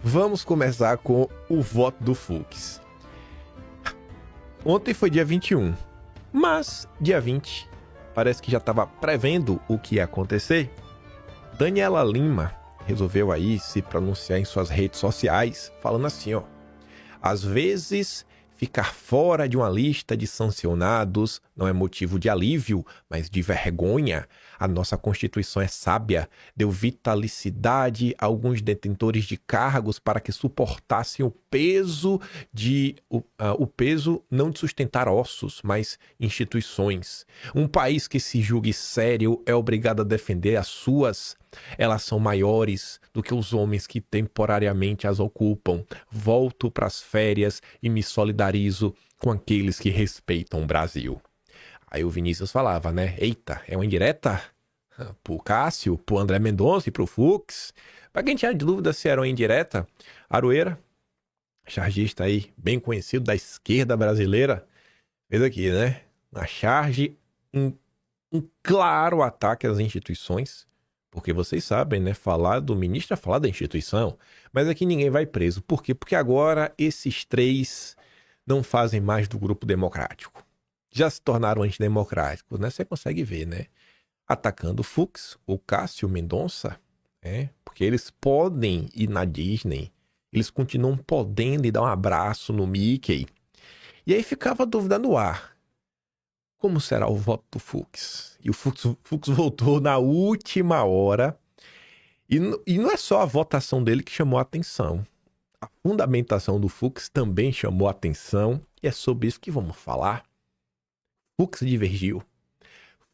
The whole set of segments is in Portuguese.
Vamos começar com o voto do Fux. Ontem foi dia 21, mas dia 20 parece que já estava prevendo o que ia acontecer. Daniela Lima resolveu aí se pronunciar em suas redes sociais, falando assim, ó: às vezes, ficar fora de uma lista de sancionados não é motivo de alívio, mas de vergonha. A nossa Constituição é sábia, deu vitalicidade a alguns detentores de cargos para que suportassem o peso o peso não de sustentar ossos, mas instituições. Um país que se julgue sério é obrigado a defender as suas. Elas são maiores do que os homens que temporariamente as ocupam. Volto para as férias e me solidarizo com aqueles que respeitam o Brasil. Aí o Vinícius falava, né? Eita, é uma indireta? Pro Cássio, pro André Mendonça e pro Fux. Pra quem tinha dúvida se era uma indireta, Aroeira, chargista aí, bem conhecido da esquerda brasileira, fez aqui, né? Uma charge, um claro ataque às instituições. Porque vocês sabem, né? Falar do ministro é falar da instituição. Mas aqui ninguém vai preso. Por quê? Porque agora esses três não fazem mais do grupo democrático. Já se tornaram antidemocráticos, né? Você consegue ver, né? Atacando o Fux, o Cássio, o Mendonça, né? Porque eles podem ir na Disney. Eles continuam podendo ir dar um abraço no Mickey. E aí ficava a dúvida no ar. Como será o voto do Fux? E o Fux voltou na última hora. E não é só a votação dele que chamou a atenção. A fundamentação do Fux também chamou a atenção. E é sobre isso que vamos falar. Fux divergiu.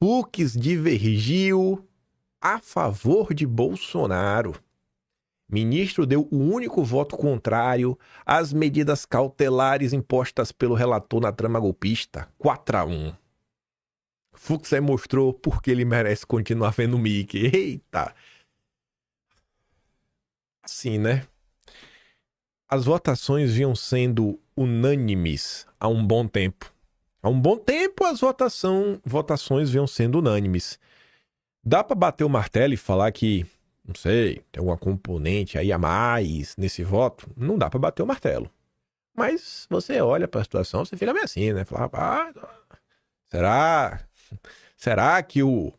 Fux divergiu a favor de Bolsonaro. Ministro deu o único voto contrário às medidas cautelares impostas pelo relator na trama golpista. 4-1. Fux aí mostrou porque ele merece continuar vendo o Mickey. Eita! Assim, né? As votações vinham sendo unânimes há um bom tempo. Há um bom tempo as votações vinham sendo unânimes. Dá para bater o martelo e falar que, não sei, tem alguma componente aí a mais nesse voto? Não dá para bater o martelo. Mas você olha para a situação, você fica meio assim, né? Fala, rapaz, será que o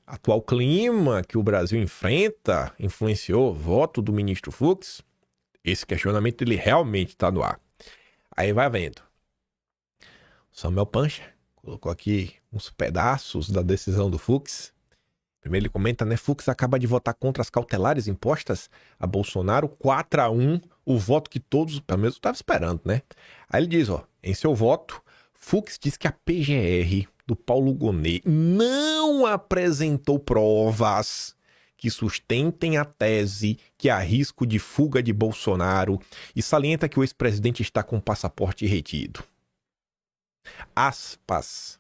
atual clima que o Brasil enfrenta influenciou o voto do ministro Fux? Esse questionamento ele realmente está no ar. Aí vai vendo. Samuel Pancha colocou aqui uns pedaços da decisão do Fux. Primeiro ele comenta, né? Fux acaba de votar contra as cautelares impostas a Bolsonaro, 4-1, o voto que todos, pelo menos, estavam esperando, né? Aí ele diz, ó, em seu voto, Fux diz que a PGR do Paulo Gonet não apresentou provas que sustentem a tese que há risco de fuga de Bolsonaro e salienta que o ex-presidente está com o passaporte retido. Aspas.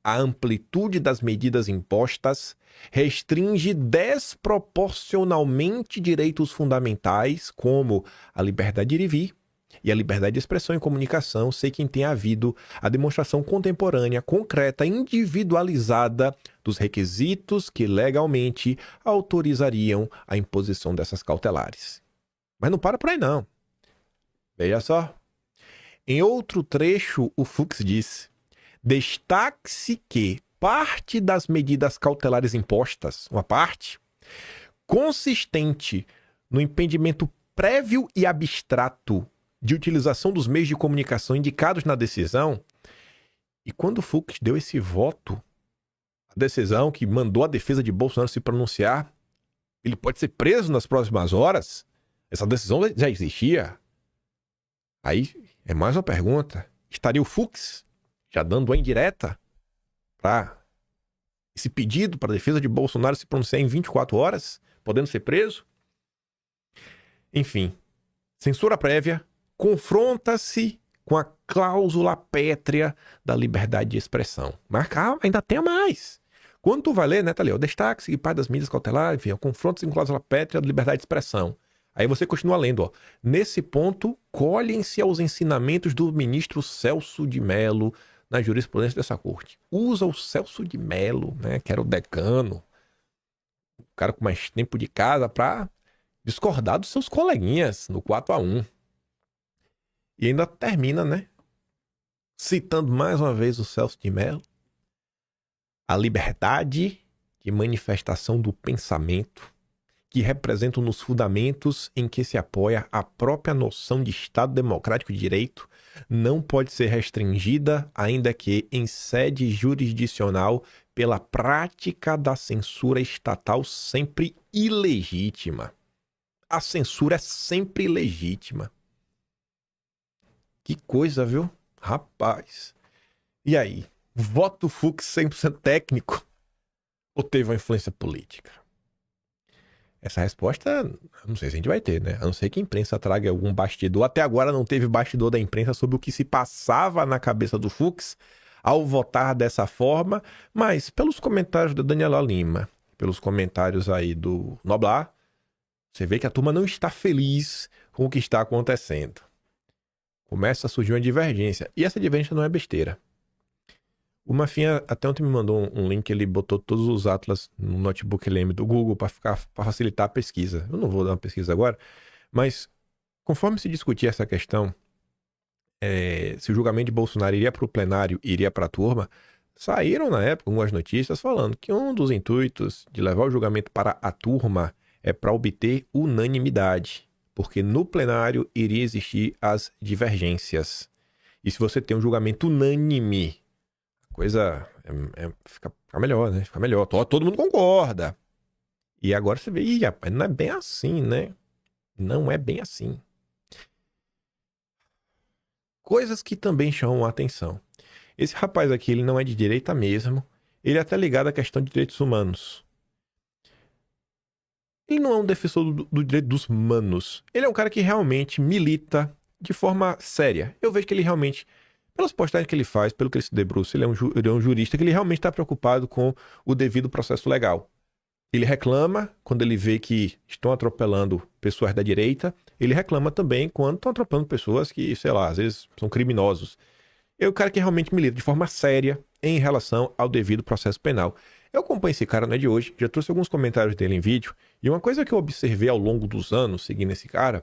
A amplitude das medidas impostas restringe desproporcionalmente direitos fundamentais, como a liberdade de ir e vir e a liberdade de expressão e comunicação, sem que tenha havido a demonstração contemporânea, concreta, individualizada dos requisitos que legalmente autorizariam a imposição dessas cautelares. Mas não para por aí, não. Veja só. Em outro trecho, o Fux disse: destaque-se que parte das medidas cautelares impostas, uma parte, consistente no impedimento prévio e abstrato de utilização dos meios de comunicação indicados na decisão. E quando o Fux deu esse voto, a decisão que mandou a defesa de Bolsonaro se pronunciar, ele pode ser preso nas próximas horas? Essa decisão já existia? Aí é mais uma pergunta. Estaria o Fux já dando a indireta para esse pedido para a defesa de Bolsonaro se pronunciar em 24 horas, podendo ser preso? Enfim, censura prévia confronta-se com a cláusula pétrea da liberdade de expressão. Mas calma, ainda tem mais. Quando tu vai ler, né, tá ali, o destaque-se que parte das medidas cautelares, enfim, confronta-se com a cláusula pétrea da liberdade de expressão. Aí você continua lendo, ó. Nesse ponto, colhem-se aos ensinamentos do ministro Celso de Mello na jurisprudência dessa corte. Usa o Celso de Mello, né, que era o decano, o cara com mais tempo de casa, para discordar dos seus coleguinhas no 4-1. E ainda termina, né? Citando mais uma vez o Celso de Mello. A liberdade de manifestação do pensamento, que representam nos fundamentos em que se apoia a própria noção de Estado Democrático de Direito, não pode ser restringida, ainda que em sede jurisdicional, pela prática da censura estatal sempre ilegítima. A censura é sempre legítima. Que coisa, viu? Rapaz. E aí? Voto Fux 100% técnico? Ou teve uma influência política? Essa resposta, não sei se a gente vai ter, né? A não ser que a imprensa traga algum bastidor. Até agora não teve bastidor da imprensa sobre o que se passava na cabeça do Fux ao votar dessa forma. Mas pelos comentários da Daniela Lima, pelos comentários aí do Noblar, você vê que a turma não está feliz com o que está acontecendo. Começa a surgir uma divergência. E essa divergência não é besteira. O Mafinha até ontem me mandou um link, ele botou todos os atlas no notebook LM do Google para facilitar a pesquisa. Eu não vou dar uma pesquisa agora, mas conforme se discutir essa questão, se o julgamento de Bolsonaro iria para o plenário e iria para a turma, saíram na época algumas notícias falando que um dos intuitos de levar o julgamento para a turma é para obter unanimidade, porque no plenário iria existir as divergências. E se você tem um julgamento unânime, coisa fica melhor, né? Fica melhor. Todo mundo concorda. E agora você vê, rapaz, não é bem assim, né? Não é bem assim. Coisas que também chamam a atenção. Esse rapaz aqui, ele não é de direita mesmo. Ele é até ligado à questão de direitos humanos. Ele não é um defensor do direito dos humanos. Ele é um cara que realmente milita de forma séria. Eu vejo que ele realmente, pelas postagens que ele faz, pelo que ele se debruça, ele é um jurista que ele realmente está preocupado com o devido processo legal. Ele reclama quando ele vê que estão atropelando pessoas da direita. Ele reclama também quando estão atropelando pessoas que, sei lá, às vezes são criminosos. É o cara que realmente milita de forma séria em relação ao devido processo penal. Eu acompanho esse cara, não é de hoje, já trouxe alguns comentários dele em vídeo, e uma coisa que eu observei ao longo dos anos, seguindo esse cara,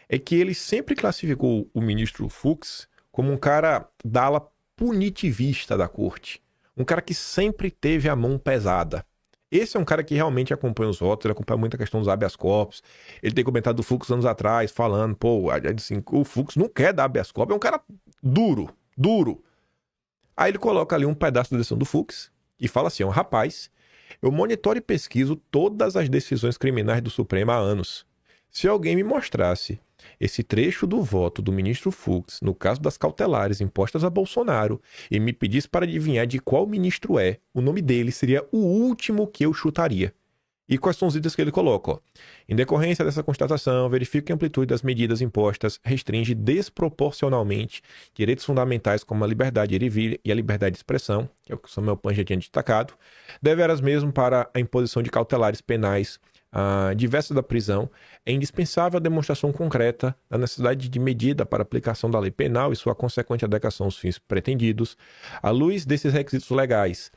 é que ele sempre classificou o ministro Fux como um cara da ala punitivista da corte. Um cara que sempre teve a mão pesada. Esse é um cara que realmente acompanha os votos, ele acompanha muito a questão dos habeas corpus. Ele tem comentado do Fux anos atrás, falando, assim, o Fux não quer dar habeas corpus, é um cara duro. Aí ele coloca ali um pedaço da decisão do Fux e fala assim, rapaz, eu monitoro e pesquiso todas as decisões criminais do Supremo há anos. Se alguém me mostrasse esse trecho do voto do ministro Fux, no caso das cautelares impostas a Bolsonaro, e me pedisse para adivinhar de qual ministro é, o nome dele seria o último que eu chutaria. E quais são os itens que ele coloca? Em decorrência dessa constatação, verifico que a amplitude das medidas impostas restringe desproporcionalmente direitos fundamentais como a liberdade de ir e vir e a liberdade de expressão, que é o que o Samuel Pan já tinha destacado, deveras mesmo para a imposição de cautelares penais diversas da prisão, é indispensável a demonstração concreta da necessidade de medida para aplicação da lei penal e sua consequente adequação aos fins pretendidos. À luz desses requisitos legais,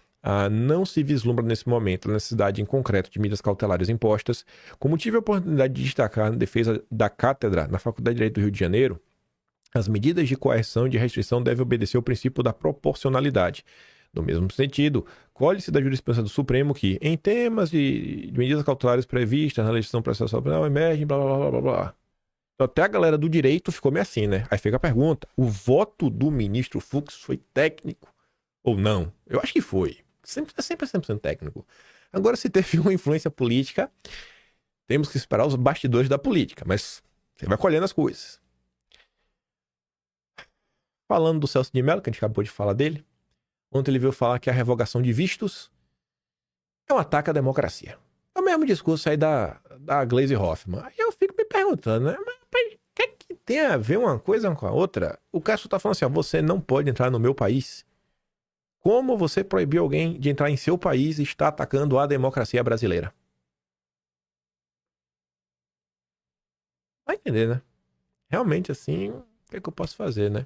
não se vislumbra nesse momento a necessidade em concreto de medidas cautelares impostas. Como tive a oportunidade de destacar na defesa da cátedra na Faculdade de Direito do Rio de Janeiro, as medidas de coerção e de restrição devem obedecer ao princípio da proporcionalidade. No mesmo sentido, colhe-se da jurisprudência do Supremo que, em temas de medidas cautelares previstas na legislação processual penal, emergem, blá, blá, blá, blá, blá. Então, até a galera do direito ficou meio assim, né? Aí fica a pergunta, o voto do ministro Fux foi técnico ou não? Eu acho que foi. É sempre 100% técnico. Agora, se teve uma influência política, temos que esperar os bastidores da política, mas você vai colhendo as coisas. Falando do Celso de Mello, que a gente acabou de falar dele, ontem ele veio falar que a revogação de vistos é um ataque à democracia. É o mesmo discurso aí da Gleisi Hoffmann. Aí eu fico me perguntando, né? Mas o que tem a ver uma coisa com a outra? O cara só tá falando assim, você não pode entrar no meu país. Como você proibiu alguém de entrar em seu país e está atacando a democracia brasileira? Vai entender, né? Realmente, assim, o que é que eu posso fazer, né?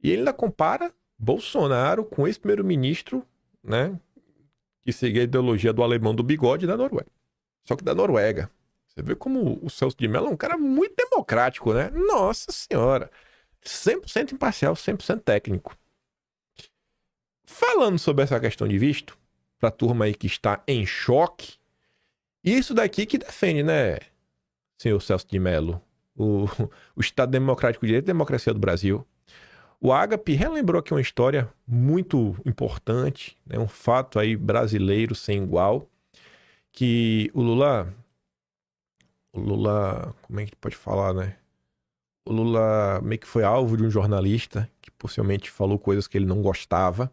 E ele ainda compara Bolsonaro com esse primeiro-ministro, né? Que segue a ideologia do alemão do bigode da Noruega. Só que da Noruega. Você vê como o Celso de Mello é um cara muito democrático, né? Nossa Senhora. 100% imparcial, 100% técnico. Falando sobre essa questão de visto, pra turma aí que está em choque, isso daqui que defende, né, senhor Celso de Mello, o Estado Democrático de Direito e a Democracia do Brasil. O Agape relembrou aqui uma história muito importante, né, um fato aí brasileiro sem igual, que o Lula, como é que pode falar, né? O Lula meio que foi alvo de um jornalista que possivelmente falou coisas que ele não gostava.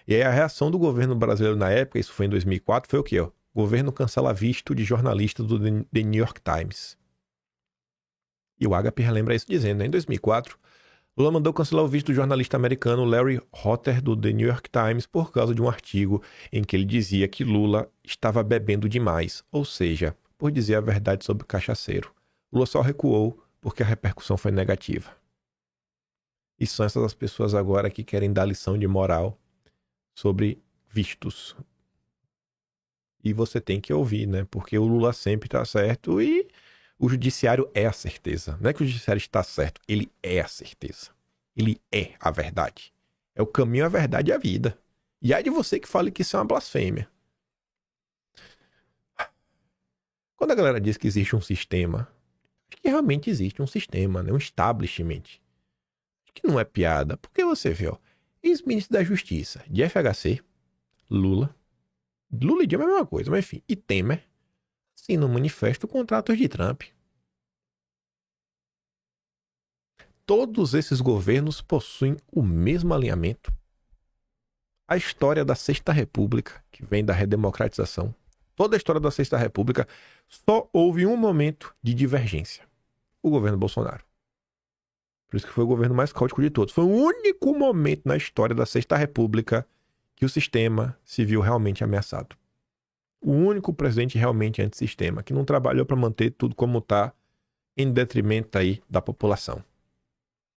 E aí a reação do governo brasileiro na época, isso foi em 2004, foi o quê? Ó? O governo cancela visto de jornalista do The New York Times. E o Agape relembra isso dizendo, né? Em 2004, Lula mandou cancelar o visto do jornalista americano Larry Hotter do The New York Times por causa de um artigo em que ele dizia que Lula estava bebendo demais, ou seja, por dizer a verdade sobre o cachaceiro. Lula só recuou porque a repercussão foi negativa. E são essas as pessoas agora que querem dar lição de moral sobre vistos. E você tem que ouvir, né? Porque o Lula sempre está certo e o judiciário é a certeza. Não é que o judiciário está certo, ele é a certeza. Ele é a verdade. É o caminho, a verdade e a vida. E aí de você que fale que isso é uma blasfêmia. Quando a galera diz que existe um sistema, acho que realmente existe um sistema, né? Um establishment. Acho que não é piada. Porque você vê, ó, ex-ministro da Justiça de FHC, Lula e Dilma é a mesma coisa, mas enfim, e Temer, assina um manifesto contra atos de Trump. Todos esses governos possuem o mesmo alinhamento. A história da Sexta República, que vem da redemocratização, toda a história da Sexta República, só houve um momento de divergência. O governo Bolsonaro. Por isso que foi o governo mais caótico de todos. Foi o único momento na história da Sexta República que o sistema se viu realmente ameaçado. O único presidente realmente antissistema, que não trabalhou para manter tudo como está, em detrimento aí da população.